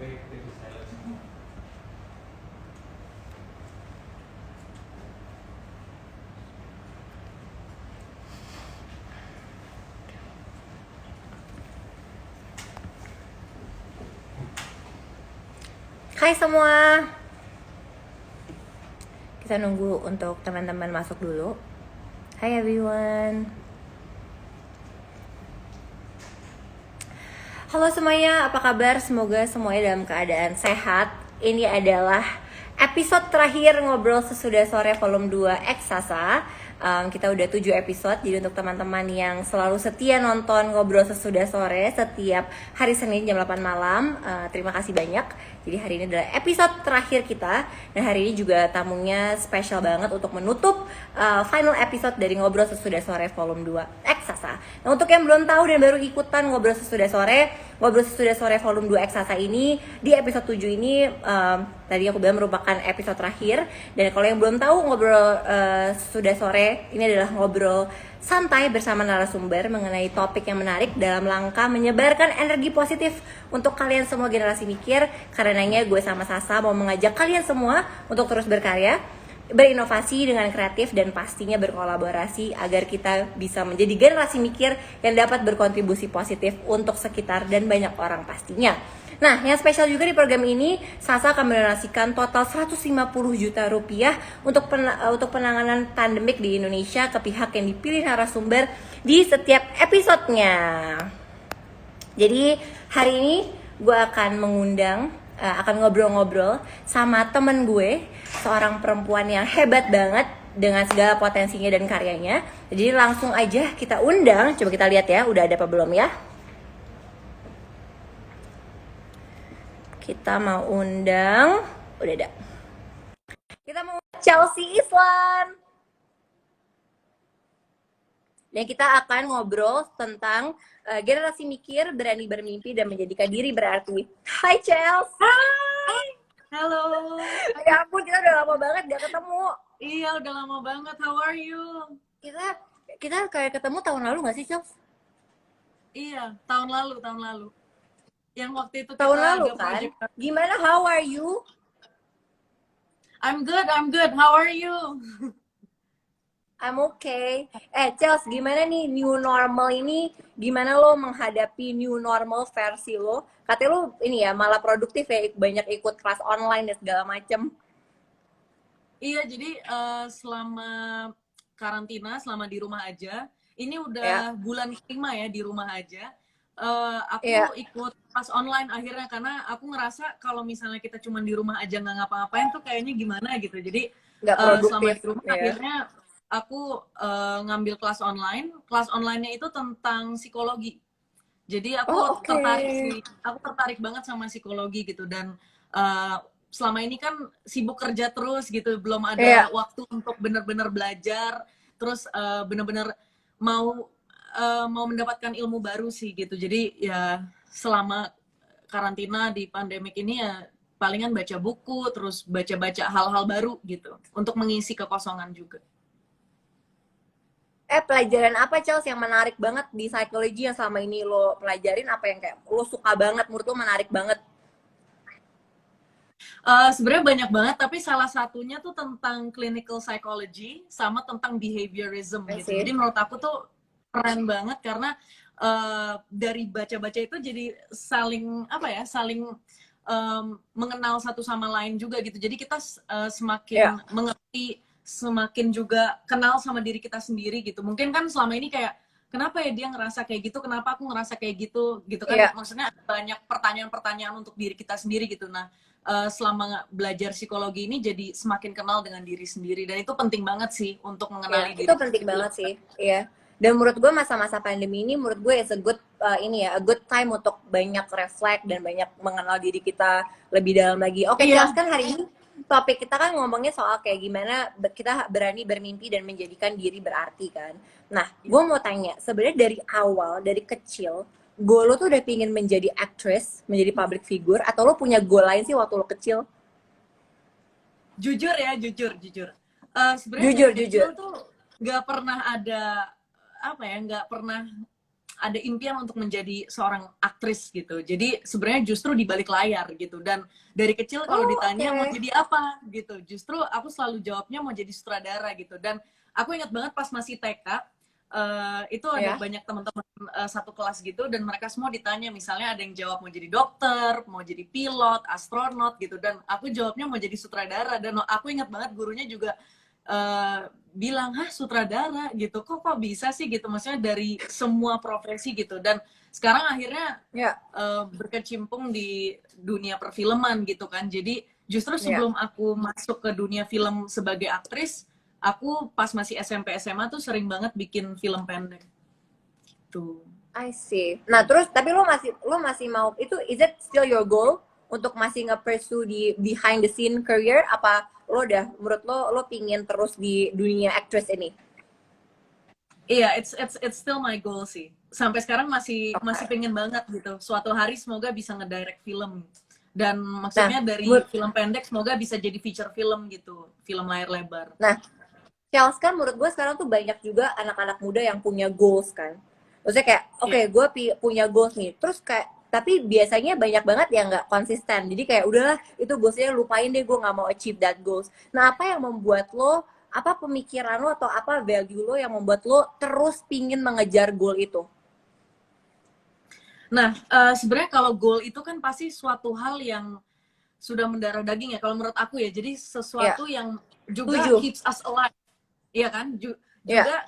Hai semua. Kita nunggu untuk teman-teman masuk dulu. Hai everyone. Halo semuanya, apa kabar? Semoga semuanya dalam keadaan sehat. Ini adalah episode terakhir Ngobrol Sesudah Sore volume 2 X Sasa. Kita udah 7 episode, jadi untuk teman-teman yang selalu setia nonton Ngobrol Sesudah Sore setiap hari Senin jam 8 malam, terima kasih banyak. Jadi hari ini adalah episode terakhir kita, dan hari ini juga tamunya spesial banget untuk menutup final episode dari Ngobrol Sesudah Sore volume 2 X Sasa. Nah, untuk yang belum tahu dan baru ikutan Ngobrol Sesudah Sore volume 2 X Sasa ini, di episode 7 ini tadi aku bilang merupakan episode terakhir. Dan kalau yang belum tahu, Ngobrol Sesudah Sore ini adalah ngobrol santai bersama narasumber mengenai topik yang menarik dalam rangka menyebarkan energi positif untuk kalian semua generasi mikir. Karenanya gue sama Sasa mau mengajak kalian semua untuk terus berkarya, berinovasi dengan kreatif, dan pastinya berkolaborasi agar kita bisa menjadi generasi mikir yang dapat berkontribusi positif untuk sekitar dan banyak orang pastinya. Nah, yang spesial juga di program ini, Sasa akan mendonasikan total 150 juta rupiah untuk penanganan pandemik di Indonesia ke pihak yang dipilih narasumber di setiap episodenya. Jadi hari ini gue akan mengundang, akan ngobrol-ngobrol sama temen gue, seorang perempuan yang hebat banget dengan segala potensinya dan karyanya. Jadi langsung aja kita undang, coba kita lihat ya, udah ada apa belum ya. Kita mau undang, udah ada. Kita mau Chelsea Islan. Dan kita akan ngobrol tentang generasi mikir, berani bermimpi, dan menjadikan diri berarti. Hai Chelsea. Hai. Halo. Ya ampun, kita udah lama banget gak ketemu. Iya, udah lama banget. How are you? Kita kayak ketemu tahun lalu gak sih, Chelsea? Iya, tahun lalu. Yang waktu itu kita tahun lalu ada kan? project. Gimana? How are you? I'm good. How are you? I'm okay. Chelsea, gimana nih new normal ini? Gimana lo menghadapi new normal versi lo? Katanya lo ini ya malah produktif ya, banyak ikut kelas online dan segala macem. Iya, jadi selama karantina, selama di rumah aja, ini udah bulan kelima ya di rumah aja. Aku ikut kelas online akhirnya karena aku ngerasa kalau misalnya kita cuma di rumah aja nggak ngapa-ngapain tuh kayaknya gimana gitu. Jadi selama di rumah akhirnya aku ngambil kelas online. Kelas online-nya itu tentang psikologi. Jadi aku tertarik banget sama psikologi gitu, dan selama ini kan sibuk kerja terus gitu, belum ada waktu untuk benar-benar belajar, terus benar-benar mau mendapatkan ilmu baru sih gitu. Jadi ya selama karantina di pandemik ini ya palingan baca buku, terus baca-baca hal-hal baru gitu untuk mengisi kekosongan juga. Pelajaran apa, Chelsea, yang menarik banget di psikologi yang selama ini lo pelajarin? Apa yang kayak lo suka banget, menurut lo menarik banget? Sebenarnya banyak banget, tapi salah satunya tuh tentang clinical psychology sama tentang behaviorism gitu. Jadi menurut aku tuh keren banget karena dari baca-baca itu jadi saling mengenal satu sama lain juga gitu. Jadi kita semakin mengerti, semakin juga kenal sama diri kita sendiri gitu. Mungkin kan selama ini kayak kenapa ya dia ngerasa kayak gitu, kenapa aku ngerasa kayak gitu kan. Maksudnya banyak pertanyaan-pertanyaan untuk diri kita sendiri gitu. Nah, selama belajar psikologi ini jadi semakin kenal dengan diri sendiri, dan itu penting banget sih untuk mengenali diri. Itu penting banget sih. Iya. Dan menurut gue masa-masa pandemi ini menurut gue is a good a good time untuk banyak reflect dan banyak mengenal diri kita lebih dalam lagi. Oke, jelaskan hari ini topik kita kan ngomongnya soal kayak gimana kita berani bermimpi dan menjadikan diri berarti kan. Nah, gue mau tanya, sebenarnya dari awal, dari kecil, goal lo tuh udah pingin menjadi actress, menjadi public figure, atau lo punya goal lain sih waktu lo kecil? Jujur. Sebenarnya jujur tuh nggak pernah ada nggak pernah ada impian untuk menjadi seorang aktris gitu. Jadi sebenarnya justru di balik layar gitu. Dan dari kecil kalau ditanya mau jadi apa gitu, justru aku selalu jawabnya mau jadi sutradara gitu. Dan aku ingat banget pas masih TK, itu ada banyak teman-teman satu kelas gitu, dan mereka semua ditanya, misalnya ada yang jawab mau jadi dokter, mau jadi pilot, astronot gitu, dan aku jawabnya mau jadi sutradara. Dan aku ingat banget gurunya juga bilang, hah sutradara gitu, kok bisa sih gitu, maksudnya dari semua profesi gitu. Dan sekarang akhirnya berkecimpung di dunia perfilman gitu kan. Jadi justru sebelum aku masuk ke dunia film sebagai aktris, aku pas masih SMP SMA tuh sering banget bikin film pendek gitu. I see. Nah terus tapi lo masih mau itu, is it still your goal untuk masih nge-pursue di behind the scene career, apa lo udah menurut lo pingin terus di dunia actress ini? Iya, it's still my goal sih. Sampai sekarang masih pengen banget gitu. Suatu hari semoga bisa ngedirect film. Dan maksudnya dari film pendek semoga bisa jadi feature film gitu, film layar lebar. Nah, Chels kan menurut gue sekarang tuh banyak juga anak-anak muda yang punya goals kan. Maksudnya kayak, oke, gue punya goals nih. Terus kayak, tapi biasanya banyak banget yang nggak konsisten. Jadi kayak udahlah, itu goalsnya lupain deh, gue nggak mau achieve that goals. Nah, apa yang membuat lo, apa pemikiran lo atau apa value lo yang membuat lo terus pingin mengejar goal itu? Nah, sebenarnya kalau goal itu kan pasti suatu hal yang sudah mendarah daging ya, kalau menurut aku ya. Jadi sesuatu yang juga keeps us alive. Iya kan? Juga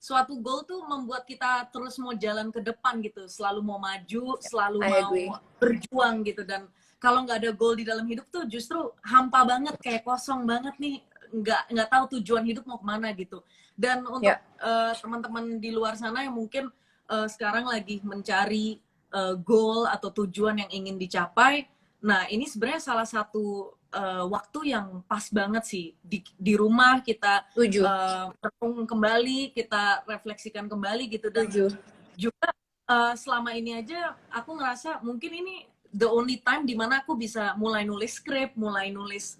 suatu goal tuh membuat kita terus mau jalan ke depan gitu, selalu mau maju, selalu mau berjuang gitu. Dan kalau nggak ada goal di dalam hidup tuh justru hampa banget, kayak kosong banget nih, nggak tahu tujuan hidup mau kemana gitu. Dan untuk teman-teman di luar sana yang mungkin sekarang lagi mencari goal atau tujuan yang ingin dicapai, nah ini merupakan salah satu waktu yang pas banget sih, di rumah kita renung kembali, kita refleksikan kembali gitu. Dan juga selama ini aja aku ngerasa mungkin ini the only time dimana aku bisa mulai nulis skrip, mulai nulis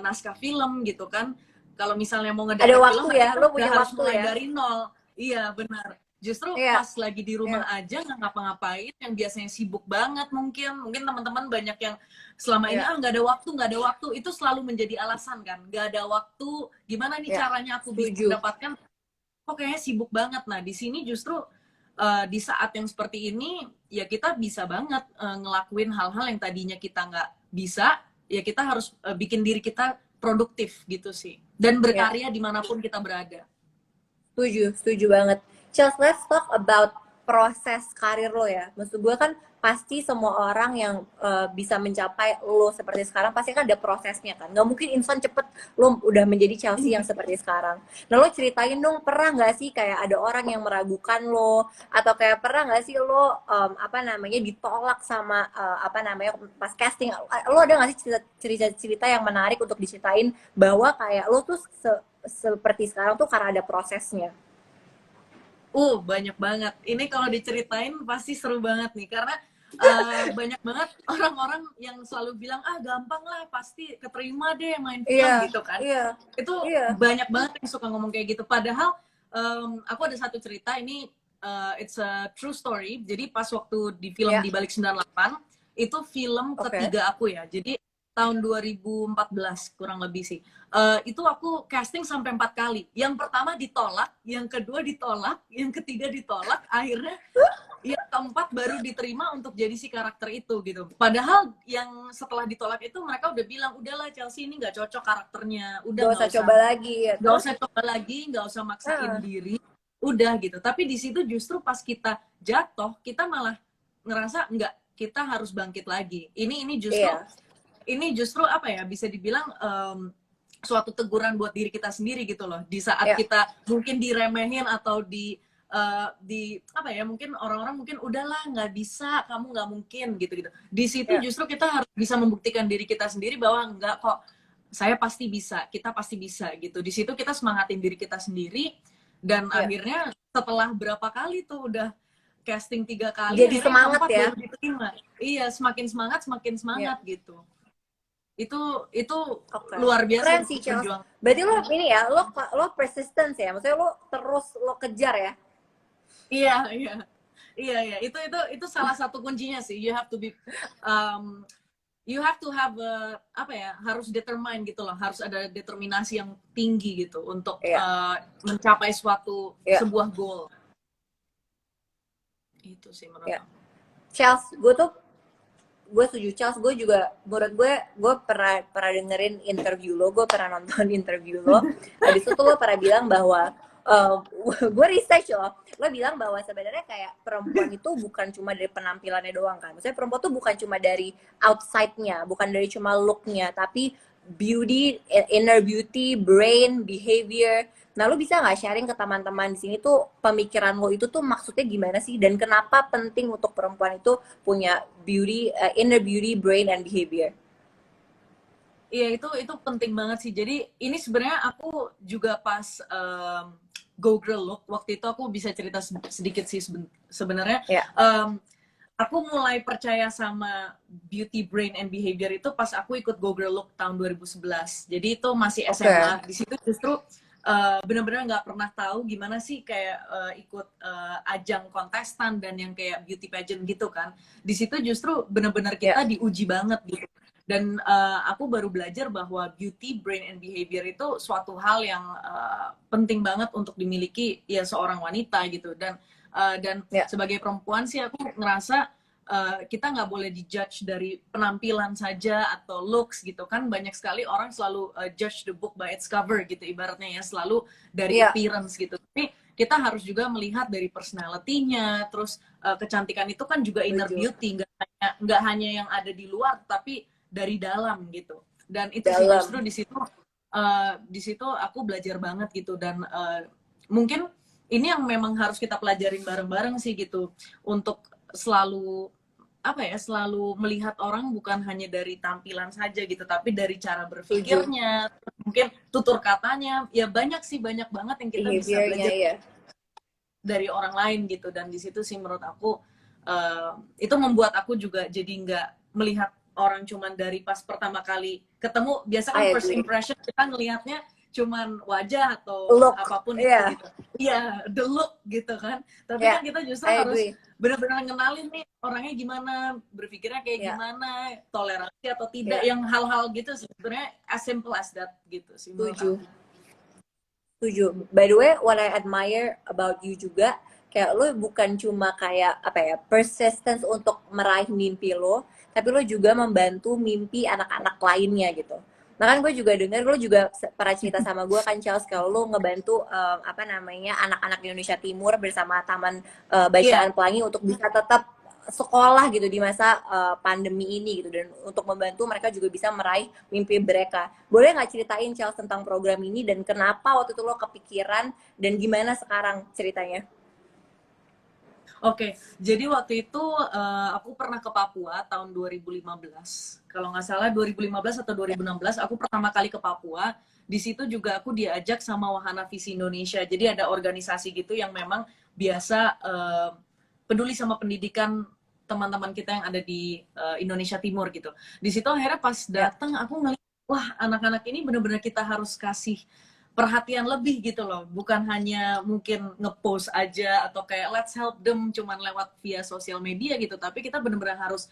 naskah film gitu kan. Kalau misalnya mau ngedirect film, lo punya harus waktu mulai ya dari nol. Iya benar. Justru pas lagi di rumah aja nggak ngapa-ngapain, yang biasanya sibuk banget, mungkin teman-teman banyak yang selama ini nggak ada waktu, itu selalu menjadi alasan kan, nggak ada waktu, gimana nih caranya aku bisa mendapatkan, kok kayaknya sibuk banget. Nah di sini justru di saat yang seperti ini ya kita bisa banget ngelakuin hal-hal yang tadinya kita nggak bisa, ya kita harus bikin diri kita produktif gitu sih, dan berkarya dimanapun kita berada. Setuju banget. Chels, let's talk about proses karir lo ya. Maksud gue kan pasti semua orang yang bisa mencapai lo seperti sekarang pasti kan ada prosesnya kan. Nggak mungkin instan cepet lo udah menjadi Chelsea yang seperti sekarang. Nah lo ceritain dong, pernah nggak sih kayak ada orang yang meragukan lo, atau kayak pernah nggak sih lo ditolak sama pas casting? Lo ada nggak sih cerita yang menarik untuk diceritain bahwa kayak lo tuh seperti sekarang tuh karena ada prosesnya? Banyak banget. Ini kalau diceritain pasti seru banget nih, karena banyak banget orang-orang yang selalu bilang, gampang lah, pasti keterima deh main film gitu kan. Itu banyak banget yang suka ngomong kayak gitu. Padahal aku ada satu cerita, ini it's a true story. Jadi pas waktu di film Di Balik 98, itu film ketiga aku ya. Jadi tahun 2014 kurang lebih sih. Itu aku casting sampai 4 kali. Yang pertama ditolak, yang kedua ditolak, yang ketiga ditolak, akhirnya yang keempat baru diterima untuk jadi si karakter itu gitu. Padahal yang setelah ditolak itu mereka udah bilang, udahlah Chelsea ini nggak cocok karakternya, udah nggak usah coba lagi ya. Nggak usah coba lagi, nggak usah maksain diri, udah gitu. Tapi di situ justru pas kita jatuh, kita malah ngerasa nggak, kita harus bangkit lagi. Ini justru apa ya, bisa dibilang suatu teguran buat diri kita sendiri gitu loh. Di saat kita mungkin diremehin atau di apa ya, mungkin orang-orang mungkin udahlah nggak bisa, kamu nggak mungkin gitu. Di situ justru kita harus bisa membuktikan diri kita sendiri bahwa enggak kok, saya pasti bisa, kita pasti bisa gitu. Di situ kita semangatin diri kita sendiri, dan akhirnya setelah berapa kali tuh udah casting 3 kali, jadi semangat ya. baru diterima. Iya, semakin semangat gitu. Itu luar biasa sih, berarti lo ini ya, lo persistence ya, maksudnya lo terus lo kejar ya. Iya, iya. Iya, iya. Itu salah satu kuncinya sih. Um, you have to have apa ya, harus determine gitu loh, harus ada determinasi yang tinggi gitu untuk Iya, mencapai suatu iya, sebuah goal. Itu sih menurut iya. aku. Charles, gue setuju Charles, gue juga menurut gue pernah pernah dengerin interview lo, gue pernah nonton interview lo. Habis itu tuh lo pernah bilang bahwa uh, gue research lo bilang bahwa sebenarnya kayak perempuan itu bukan cuma dari penampilannya doang kan, maksudnya perempuan tuh bukan cuma dari outside-nya, bukan dari cuma look-nya, tapi beauty, inner beauty, brain, behavior. Nah, lo bisa nggak sharing ke teman-teman di sini tuh pemikiran lo itu tuh maksudnya gimana sih, dan kenapa penting untuk perempuan itu punya beauty, inner beauty, brain, and behavior? Iya, itu penting banget sih. Jadi ini sebenarnya aku juga pas Go Girl Look waktu itu aku bisa cerita sedikit sih sebenarnya. Ya, Aku mulai percaya sama beauty, brain, and behavior itu pas aku ikut Go Girl Look tahun 2011. Jadi itu masih oke. SMA. Di situ justru benar-benar nggak pernah tahu gimana sih kayak ikut ajang kontestan dan yang kayak beauty pageant gitu kan. Di situ justru benar-benar Ya, kita diuji banget gitu. Dan aku baru belajar bahwa beauty, brain, and behavior itu suatu hal yang penting banget untuk dimiliki ya seorang wanita gitu. Dan ya, sebagai perempuan sih aku ngerasa kita nggak boleh dijudge dari penampilan saja atau looks gitu kan. Banyak sekali orang selalu judge the book by its cover gitu ibaratnya ya, selalu dari ya, appearance gitu. Tapi kita harus juga melihat dari personality-nya, terus kecantikan itu kan juga inner setuju. beauty, nggak hanya yang ada di luar tapi dari dalam gitu. Dan itu sih justru Dalam. di situ aku belajar banget gitu. Dan mungkin ini yang memang harus kita pelajarin bareng-bareng sih gitu, untuk selalu apa ya, selalu melihat orang bukan hanya dari tampilan saja gitu, tapi dari cara Setuju. berpikirnya, mungkin tutur katanya, ya banyak sih, banyak banget yang kita bisa Behaviornya belajar ya. dari orang lain gitu. Dan di situ sih menurut aku itu membuat aku juga jadi nggak melihat orang cuman dari pas pertama kali ketemu. Biasa kan I first agree. impression kita ngelihatnya cuman wajah atau Look, apapun itu ya, gitu. Iya, the look gitu kan. Tapi ya, kan kita justru I harus agree. benar-benar ngenalin nih orangnya gimana, berpikirnya kayak Ya, gimana, toleransi atau tidak, ya, yang hal-hal gitu sih sebenarnya as simple as that gitu sih menurut setuju. aku. Setuju. By the way, what I admire about you juga, kayak lo bukan cuma kayak apa ya, persistence untuk meraih mimpi lo, tapi lo juga membantu mimpi anak-anak lainnya gitu. Nah kan gue juga dengar lo juga pernah cerita sama gue kan Charles, kalau lo ngebantu apa namanya anak-anak di Indonesia Timur bersama Taman Iya. Bacaan Pelangi untuk bisa tetap sekolah gitu di masa pandemi ini gitu, dan untuk membantu mereka juga bisa meraih mimpi mereka. Boleh nggak ceritain Charles tentang program ini dan kenapa waktu itu lo kepikiran dan gimana sekarang ceritanya? Oke, jadi waktu itu aku pernah ke Papua tahun 2015. Kalau nggak salah 2015 atau Ya, 2016 aku pertama kali ke Papua. Di situ juga aku diajak sama Wahana Visi Indonesia. Jadi ada organisasi gitu yang memang biasa peduli sama pendidikan teman-teman kita yang ada di Indonesia Timur gitu. Di situ akhirnya pas ya, datang aku ngeliat, wah anak-anak ini benar-benar kita harus kasih perhatian lebih gitu loh, bukan hanya mungkin ngepost aja atau kayak let's help them cuman lewat via sosial media gitu, tapi kita benar-benar harus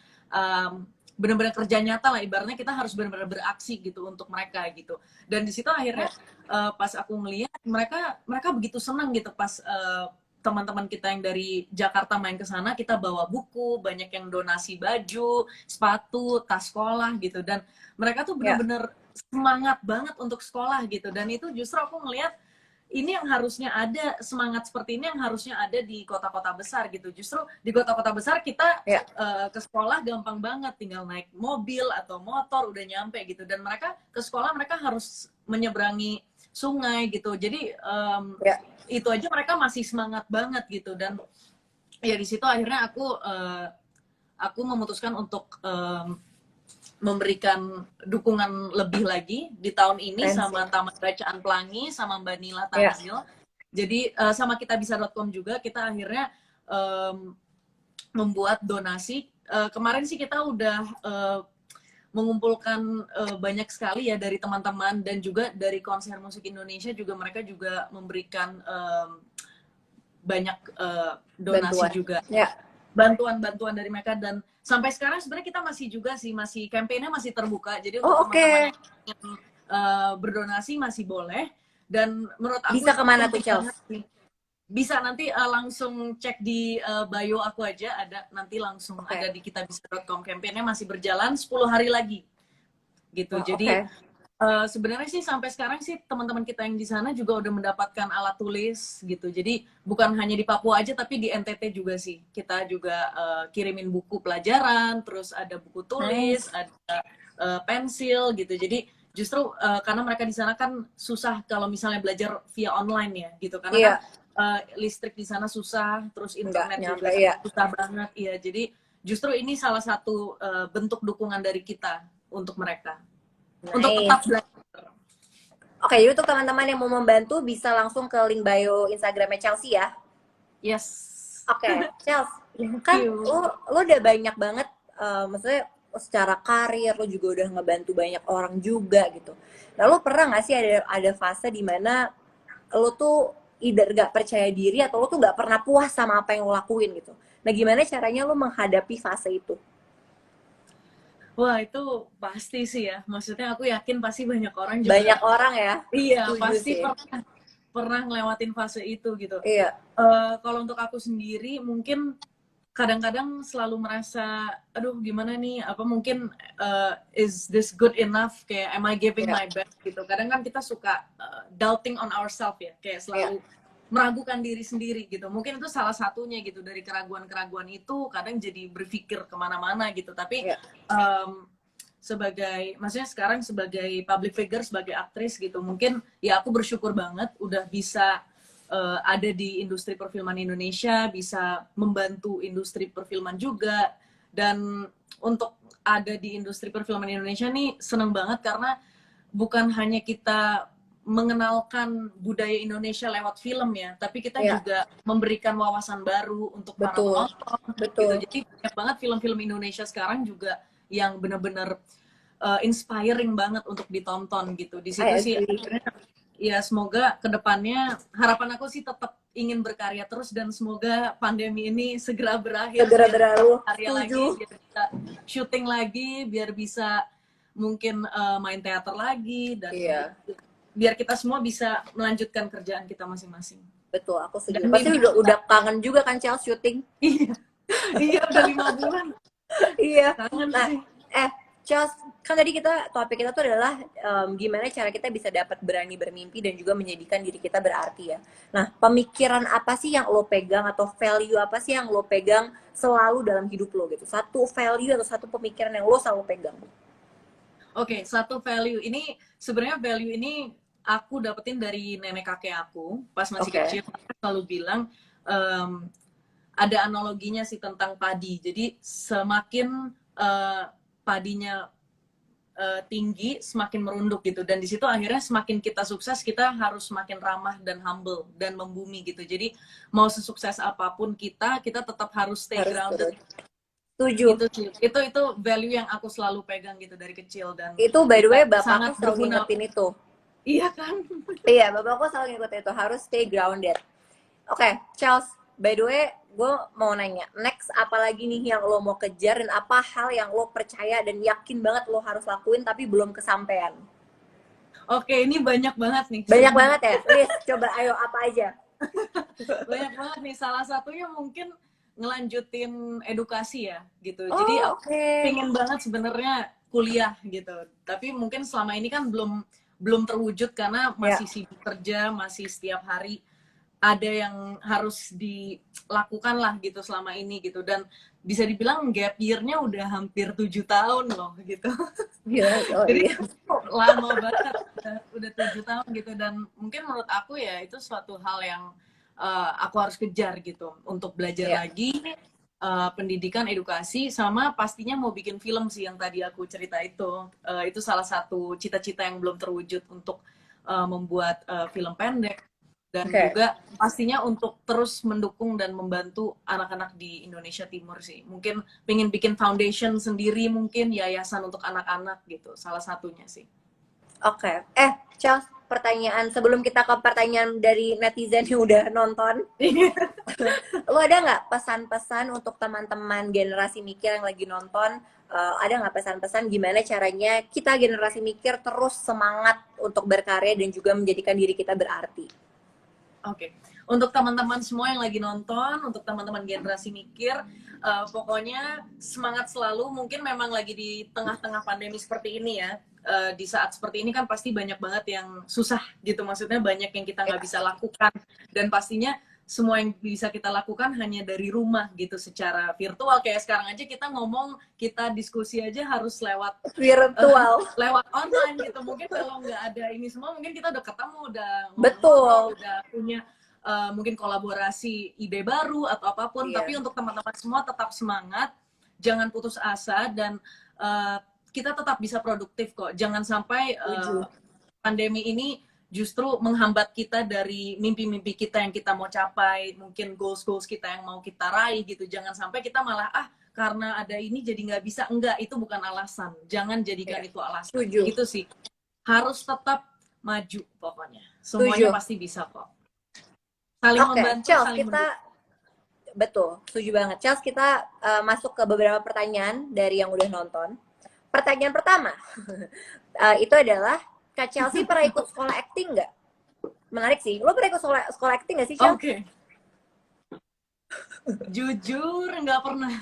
benar-benar kerja nyata lah, ibaratnya kita harus benar-benar beraksi gitu untuk mereka gitu. Dan di situ akhirnya ya, pas aku ngeliat mereka mereka begitu senang gitu pas teman-teman kita yang dari Jakarta main ke sana, kita bawa buku, banyak yang donasi baju, sepatu, tas sekolah gitu. Dan mereka tuh ya, bener-bener semangat banget untuk sekolah gitu. Dan itu justru aku ngelihat ini yang harusnya ada, semangat seperti ini yang harusnya ada di kota-kota besar gitu. Justru di kota-kota besar kita ya, ke sekolah gampang banget, tinggal naik mobil atau motor udah nyampe gitu. Dan mereka ke sekolah mereka harus menyeberangi sungai gitu. Jadi ya, itu aja mereka masih semangat banget gitu. Dan ya di situ akhirnya aku memutuskan untuk memberikan dukungan lebih lagi di tahun ini keren sih. sama Taman Bacaan Pelangi sama Mbak Nila Ya, Tanzil. Jadi sama kitabisa.com juga kita akhirnya membuat donasi. Kemarin sih kita udah mengumpulkan banyak sekali ya dari teman-teman, dan juga dari konser musik Indonesia juga mereka juga memberikan banyak donasi Bantuan. juga, Ya. bantuan dari mereka. Dan sampai sekarang sebenarnya kita masih juga sih, masih kampanye masih terbuka, jadi untuk Oh, teman-teman oke. yang ingin berdonasi masih boleh. Dan menurut aku Bisa itu kemana tuh, penting banget Chels? sih. Bisa nanti langsung cek di bio aku aja, ada nanti langsung Oke. ada di kitabisa.com. Kampanye masih berjalan 10 hari lagi gitu. Wah, Jadi oke. sebenarnya sih sampai sekarang sih teman-teman kita yang di sana juga udah mendapatkan alat tulis gitu. Jadi bukan hanya di Papua aja, tapi di NTT juga sih. Kita juga kirimin buku pelajaran, terus ada buku tulis, Nice. ada pensil gitu. Jadi justru karena mereka di sana kan susah kalau misalnya belajar via online ya gitu. Karena kan Iya, listrik di sana susah, terus nggak internet nyampe juga ya. susah banget. Iya, jadi justru ini salah satu bentuk dukungan dari kita untuk mereka. Untuk tetap Nice. belajar. Oke, jadi untuk teman-teman yang mau membantu bisa langsung ke link bio Instagramnya Chelsea ya. Yes. Oke, Chelsea, Thank kan you. lo udah banyak banget, maksudnya secara karir lo juga udah ngebantu banyak orang juga gitu. Nah, lo pernah nggak sih ada fase di mana lo tuh either gak percaya diri atau lo tuh gak pernah puas sama apa yang lo lakuin gitu. Nah, gimana caranya lo menghadapi fase itu? Wah, itu pasti sih ya. Maksudnya aku yakin pasti banyak orang juga. Banyak orang ya, Iya, setuju pasti sih. pernah ngelewatin fase itu gitu. Iya, Kalau untuk aku sendiri mungkin kadang-kadang selalu merasa, aduh gimana nih, apa mungkin is this good enough, kayak am I giving iya, my best gitu. Kadang kan kita suka doubting on ourselves ya, kayak iya. selalu meragukan diri sendiri gitu. Mungkin itu salah satunya gitu, dari keraguan-keraguan itu kadang jadi berpikir kemana-mana gitu. Tapi Iya. um, sebagai, maksudnya sekarang sebagai public figure, sebagai aktris gitu, mungkin ya aku bersyukur banget udah bisa ada di industri perfilman Indonesia, bisa membantu industri perfilman juga. Dan untuk ada di industri perfilman Indonesia nih seneng banget karena bukan hanya kita mengenalkan budaya Indonesia lewat film ya, tapi kita Iya, juga memberikan wawasan baru untuk para betul, penonton gitu. betul. Jadi banyak banget film-film Indonesia sekarang juga yang benar-benar inspiring banget untuk ditonton gitu. Di I situ sih agree. akhirnya ya semoga kedepannya, harapan aku sih tetap ingin berkarya terus, dan semoga pandemi ini segera berakhir Segera biar bisa berlalu, berkarya lagi, setuju. biar bisa syuting lagi, biar bisa mungkin main teater lagi, dan Iya, biar kita semua bisa melanjutkan kerjaan kita masing-masing. betul, aku setuju. Dan Pasti mimpi udah kita. kangen juga kan Chelsea syuting. Iya, iya udah 5 bulan. Iya. Kangen Nah, sih. Charles, kan tadi topik kita tuh adalah gimana cara kita bisa dapat berani bermimpi dan juga menjadikan diri kita berarti ya. Nah, pemikiran apa sih yang lo pegang atau value apa sih yang lo pegang selalu dalam hidup lo gitu? Satu value atau satu pemikiran yang lo selalu pegang. Oke, satu value ini, sebenarnya value ini aku dapetin dari nenek kakek aku pas masih Oke. kecil. Mereka selalu bilang ada analoginya sih tentang padi. Jadi semakin padinya tinggi, semakin merunduk gitu. Dan di situ akhirnya semakin kita sukses, kita harus semakin ramah dan humble dan membumi gitu. Jadi mau sesukses apapun kita tetap harus stay Harus grounded. turun. Setuju. Gitu sih. Itu value yang aku selalu pegang gitu dari kecil, dan Itu by the way bapakku sangat selalu berguna. ngingetin itu. Iya kan? Iya, bapakku selalu ngingetin itu, harus stay grounded. Oke, Charles, by the way, gue mau nanya, next apa lagi nih yang lo mau kejar dan apa hal yang lo percaya dan yakin banget lo harus lakuin tapi belum kesampaian? Oke, ini banyak banget nih. Banyak banget ya, Liz, coba ayo apa aja? Banyak banget nih, salah satunya mungkin ngelanjutin edukasi ya gitu. Oh, Jadi aku oke. pengen banget sebenarnya kuliah gitu, tapi mungkin selama ini kan belum terwujud karena masih sibuk kerja, masih setiap hari ada yang harus dilakukan lah gitu selama ini gitu. Dan bisa dibilang gap year-nya udah hampir 7 tahun loh gitu. Gila, oh Jadi iya. lama banget, udah 7 tahun gitu. Dan mungkin menurut aku ya itu suatu hal yang aku harus kejar gitu, untuk belajar Iya. lagi, pendidikan, edukasi, sama pastinya mau bikin film sih yang tadi aku cerita itu. Itu salah satu cita-cita yang belum terwujud, untuk membuat film pendek. Dan juga pastinya untuk terus mendukung dan membantu anak-anak di Indonesia Timur sih. Mungkin pengen bikin foundation sendiri, mungkin yayasan untuk anak-anak gitu, salah satunya sih. Oke. Charles, pertanyaan sebelum kita ke pertanyaan dari netizen yang udah nonton. Lo ada nggak pesan-pesan untuk teman-teman generasi mikir yang lagi nonton? Ada nggak pesan-pesan gimana caranya kita generasi mikir terus semangat untuk berkarya dan juga menjadikan diri kita berarti? Oke, untuk teman-teman semua yang lagi nonton, untuk teman-teman generasi mikir, pokoknya semangat selalu. Mungkin memang lagi di tengah-tengah pandemi seperti ini ya. Di saat seperti ini kan pasti banyak banget yang susah gitu. Maksudnya banyak yang kita nggak bisa lakukan. Dan pastinya semua yang bisa kita lakukan hanya dari rumah gitu, secara virtual. Kayak sekarang aja kita ngomong, kita diskusi aja harus lewat Virtual. lewat online gitu. Mungkin kalau nggak ada ini semua, mungkin kita udah ketemu, udah Betul. udah punya mungkin kolaborasi ide baru atau apapun. Iya. Tapi untuk teman-teman semua tetap semangat, jangan putus asa, dan kita tetap bisa produktif kok. Jangan sampai pandemi ini justru menghambat kita dari mimpi-mimpi kita yang kita mau capai, mungkin goals-goals kita yang mau kita raih gitu. Jangan sampai kita malah karena ada ini jadi nggak bisa. Enggak, itu bukan alasan. Jangan jadikan itu alasan. Setuju. Itu sih, harus tetap maju pokoknya. Semuanya pasti bisa kok. Saling membantu, saling mendukung. Betul, setuju banget. Charles, kita masuk ke beberapa pertanyaan dari yang udah nonton. Pertanyaan pertama, itu adalah, Kak Chelsea pernah ikut sekolah acting nggak? Menarik sih. Lo pernah ikut sekolah acting nggak sih, Chelsea? Oke. Jujur, nggak pernah.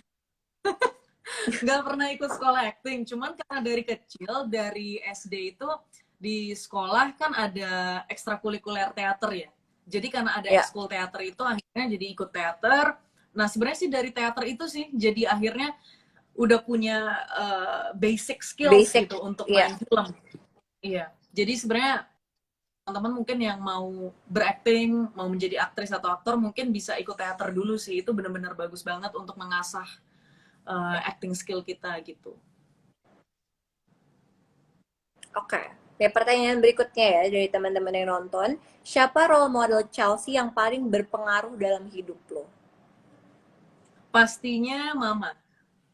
Nggak pernah ikut sekolah acting. Cuman karena dari kecil, dari SD itu, di sekolah kan ada ekstrakurikuler teater ya. Jadi karena ada ekskul teater itu, akhirnya jadi ikut teater. Nah, sebenarnya sih dari teater itu sih, jadi akhirnya udah punya basic skills gitu untuk main film. Iya. Jadi sebenarnya teman-teman mungkin yang mau berakting, mau menjadi aktris atau aktor, mungkin bisa ikut teater dulu sih. Itu benar-benar bagus banget untuk mengasah acting skill kita gitu. Oke. Ya, pertanyaan berikutnya ya dari teman-teman yang nonton. Siapa role model Chelsea yang paling berpengaruh dalam hidup lo? Pastinya mama.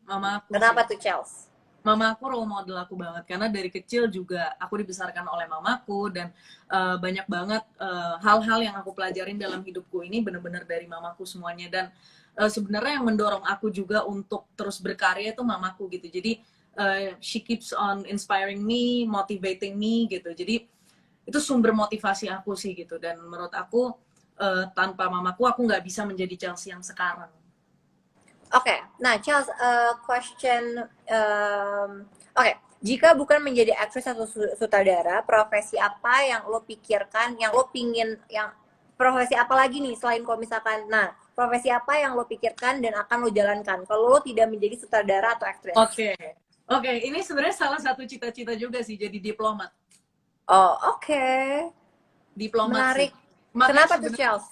Mama aku. Kenapa tuh, Chelsea? Mama aku role model aku banget, karena dari kecil juga aku dibesarkan oleh mamaku, dan banyak banget hal-hal yang aku pelajarin dalam hidupku ini benar-benar dari mamaku semuanya. Dan sebenarnya yang mendorong aku juga untuk terus berkarya itu mamaku gitu. Jadi she keeps on inspiring me, motivating me gitu. Jadi itu sumber motivasi aku sih gitu. Dan menurut aku tanpa mamaku aku nggak bisa menjadi Chelsea yang sekarang. Oke, nah Charles, question, jika bukan menjadi aktris atau sutradara, profesi apa yang lo pikirkan, yang lo pingin, yang profesi apa lagi nih selain kalau misalkan, nah profesi apa yang lo pikirkan dan akan lo jalankan kalau lo tidak menjadi sutradara atau aktris? Oke, ini sebenarnya salah satu cita-cita juga sih, jadi diplomat. Oh, oke. Diplomat. Menarik. Makanya kenapa tuh, Charles?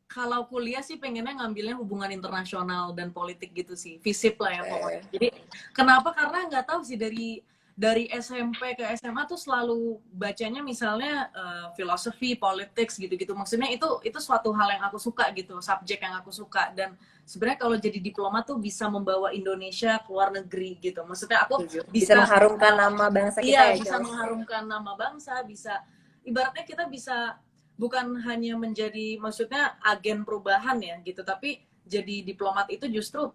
Kalau kuliah sih pengennya ngambilnya hubungan internasional dan politik gitu sih, FISIP lah ya pokoknya. Jadi kenapa? Karena nggak tahu sih, dari SMP ke SMA tuh selalu bacanya misalnya filosofi, politics gitu-gitu. Maksudnya itu suatu hal yang aku suka gitu, subjek yang aku suka. Dan sebenarnya kalau jadi diplomat tuh bisa membawa Indonesia ke luar negeri gitu. Maksudnya aku bisa mengharumkan nama bangsa kita. Iya, bisa mengharumkan nama bangsa, bisa ibaratnya kita bisa bukan hanya menjadi, maksudnya agen perubahan ya gitu, tapi jadi diplomat itu justru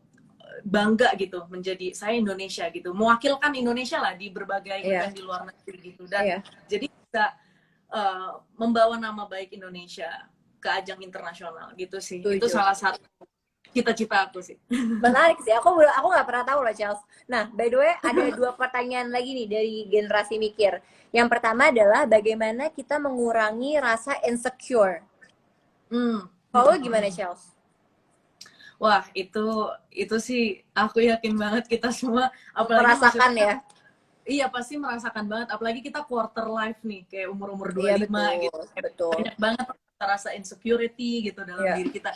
bangga gitu menjadi saya Indonesia gitu, mewakilkan Indonesia lah di berbagai event di luar negeri gitu. Dan jadi bisa membawa nama baik Indonesia ke ajang internasional gitu sih. Itu salah satu cita-cita aku sih. Menarik sih, aku nggak pernah tahu loh, Charles. Nah, by the way, ada 2 pertanyaan lagi nih dari generasi mikir. Yang pertama adalah bagaimana kita mengurangi rasa insecure. Kalau gimana, Charles? Wah, itu sih aku yakin banget kita semua apalagi merasakan ya. Iya, pasti merasakan banget, apalagi kita quarter life nih, kayak umur-umur 25 gitu. Betul. Banyak banget rasa insecurity gitu dalam diri kita.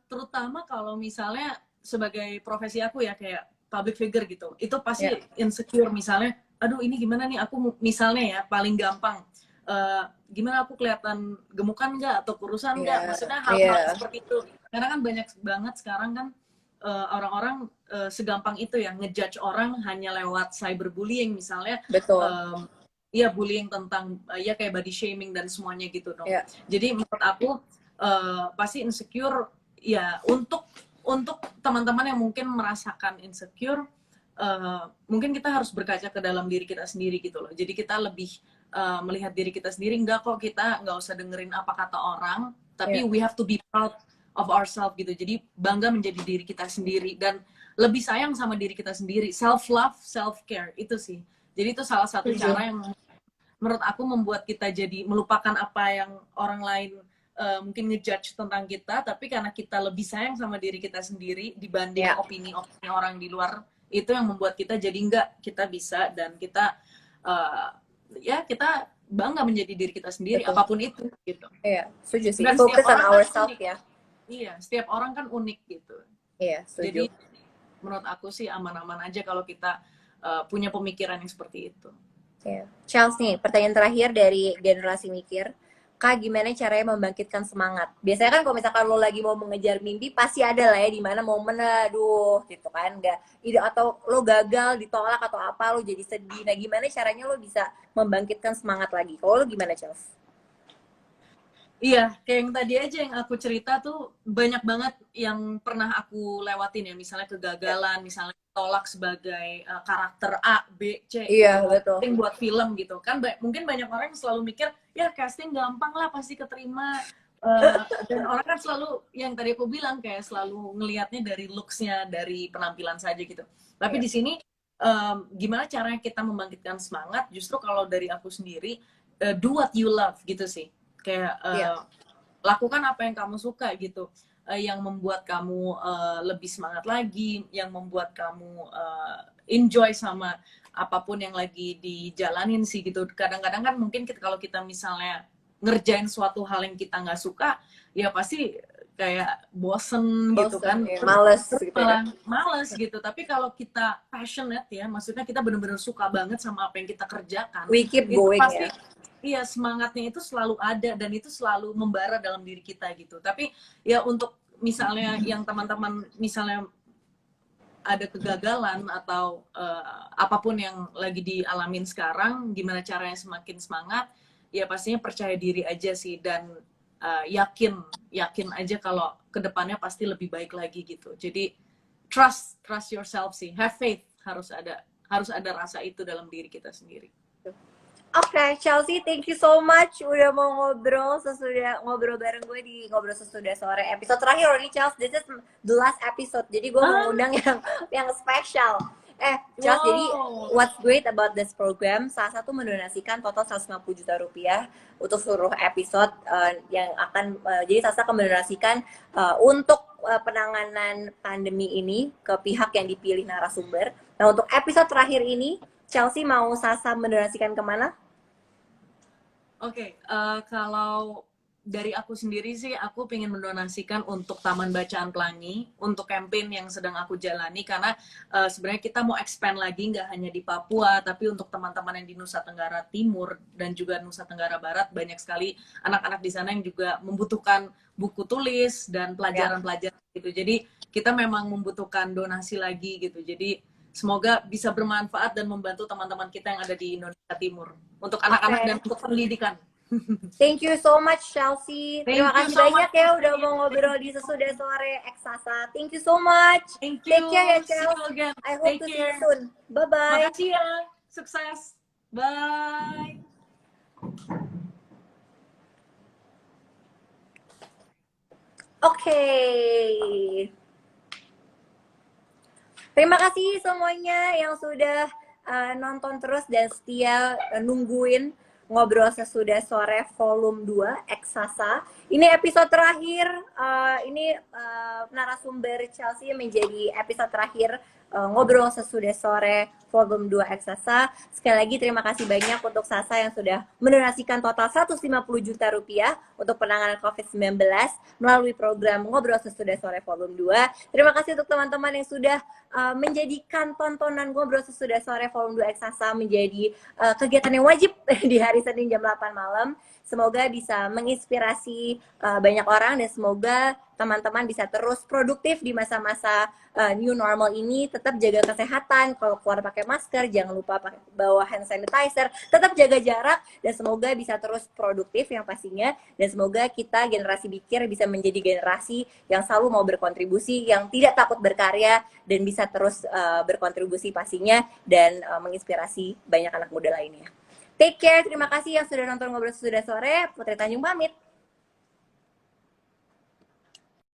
Terutama kalau misalnya sebagai profesi aku ya, kayak public figure gitu, itu pasti insecure. Misalnya, aduh ini gimana nih aku, misalnya ya paling gampang, gimana aku kelihatan gemukan nggak atau kurusan nggak, maksudnya hal-hal seperti itu. Karena kan banyak banget sekarang kan orang-orang segampang itu ya ngejudge orang hanya lewat cyberbullying misalnya. Betul. ya bullying tentang ya kayak body shaming dan semuanya gitu dong. Yeah. Jadi menurut aku pasti insecure ya, untuk teman-teman yang mungkin merasakan insecure, mungkin kita harus berkaca ke dalam diri kita sendiri gitu loh. Jadi kita lebih melihat diri kita sendiri, enggak kok, kita nggak usah dengerin apa kata orang, tapi we have to be proud of ourselves gitu. Jadi bangga menjadi diri kita sendiri dan lebih sayang sama diri kita sendiri. Self love, self care, itu sih. Jadi itu salah satu cara yang menurut aku membuat kita jadi melupakan apa yang orang lain mungkin ngejudge tentang kita, tapi karena kita lebih sayang sama diri kita sendiri dibanding opini-opini orang di luar, itu yang membuat kita jadi enggak, kita bisa, dan kita ya kita bangga menjadi diri kita sendiri. Betul. Apapun itu gitu. Iya, setuju sih. Dan focus on ourselves ya. Iya, setiap orang kan unik gitu. Iya, setuju. Jadi menurut aku sih aman-aman aja kalau kita punya pemikiran yang seperti itu. Yeah. Charles nih, pertanyaan terakhir dari generasi mikir. Kak, gimana caranya membangkitkan semangat? Biasanya kan kalau misalkan lo lagi mau mengejar mimpi, pasti ada lah ya di mana momen, aduh, gitu kan, nggak, atau lo gagal, ditolak atau apa, lo jadi sedih. Nah, gimana caranya lo bisa membangkitkan semangat lagi? Kalau lo gimana, Charles? Iya, kayak yang tadi aja yang aku cerita tuh, banyak banget yang pernah aku lewatin ya, misalnya kegagalan, misalnya tolak sebagai karakter A, B, C, iya, betul. Casting buat film gitu kan. Mungkin banyak orang yang selalu mikir ya casting gampang lah, pasti keterima, dan orang kan selalu yang tadi aku bilang kayak selalu ngelihatnya dari looks-nya, dari penampilan saja gitu. Tapi di sini gimana caranya kita membangkitkan semangat? Justru kalau dari aku sendiri, do what you love gitu sih. Kayak lakukan apa yang kamu suka gitu, yang membuat kamu lebih semangat lagi, yang membuat kamu enjoy sama apapun yang lagi dijalanin sih gitu. Kadang-kadang kan mungkin kalau kita misalnya ngerjain suatu hal yang kita nggak suka, ya pasti kayak bosen gitu kan, ya. Males gitu ya. Males gitu. Tapi kalau kita passionate ya, maksudnya kita benar-benar suka banget sama apa yang kita kerjakan, we keep going pasti, ya. Iya, semangatnya itu selalu ada dan itu selalu membara dalam diri kita gitu. Tapi ya untuk misalnya yang teman-teman misalnya ada kegagalan atau apapun yang lagi dialamin sekarang, gimana caranya semakin semangat? Ya pastinya percaya diri aja sih, dan yakin aja kalau kedepannya pasti lebih baik lagi gitu. Jadi trust yourself sih, have faith, harus ada rasa itu dalam diri kita sendiri. Oke, Chelsea, thank you so much udah mau ngobrol bareng gue di Ngobrol Sesudah Sore. Episode terakhir nih, Chelsea. This is the last episode. Jadi gue mau undang yang spesial. Chelsea, jadi what's great about this program, salah satu mendonasikan total 150 juta rupiah untuk seluruh episode yang akan, jadi Sasa akan mendonasikan untuk penanganan pandemi ini ke pihak yang dipilih narasumber. Nah, untuk episode terakhir ini, Chelsea mau Sasa mendonasikan kemana? Oke, kalau dari aku sendiri sih, aku pengen mendonasikan untuk Taman Bacaan Pelangi, untuk campaign yang sedang aku jalani, karena sebenarnya kita mau expand lagi, nggak hanya di Papua, tapi untuk teman-teman yang di Nusa Tenggara Timur dan juga Nusa Tenggara Barat, banyak sekali anak-anak di sana yang juga membutuhkan buku tulis dan pelajaran-pelajaran gitu. Jadi kita memang membutuhkan donasi lagi gitu. Jadi semoga bisa bermanfaat dan membantu teman-teman kita yang ada di Indonesia Timur untuk anak-anak dan untuk pendidikan. Thank you so much, Chelsea. Terima kasih banyak ya udah mau ngobrol di Sesudah Sore Eksasa. Thank you so much. Thank you. Take care ya, Chelsea. I hope to see you soon. Bye-bye. Makasih ya. Sukses. Bye. Oke. Terima kasih semuanya yang sudah nonton terus dan setia nungguin Ngobrol Sesudah Sore volume 2 Eksasa. Ini episode terakhir, ini narasumber Chelsea menjadi episode terakhir Ngobrol Sesudah Sore volume 2 Eksasa. Sekali lagi terima kasih banyak untuk Sasa yang sudah mendonasikan total 150 juta rupiah untuk penanganan COVID-19 melalui program Ngobrol Sesudah Sore volume 2. Terima kasih untuk teman-teman yang sudah menjadikan tontonan Ngobrol Sesudah Sore volume 2 Eksasa menjadi kegiatan yang wajib di hari Senin jam 8 malam. Semoga bisa menginspirasi banyak orang, dan semoga teman-teman bisa terus produktif di masa-masa new normal ini. Tetap jaga kesehatan, kalau keluar pakai masker, jangan lupa bawa hand sanitizer, tetap jaga jarak, dan semoga bisa terus produktif yang pastinya. Dan semoga kita generasi Bikir bisa menjadi generasi yang selalu mau berkontribusi, yang tidak takut berkarya, dan bisa terus berkontribusi pastinya, dan menginspirasi banyak anak muda lainnya. Take care, terima kasih yang sudah nonton Ngobrol Sesudah Sore. Putri Tanjung pamit.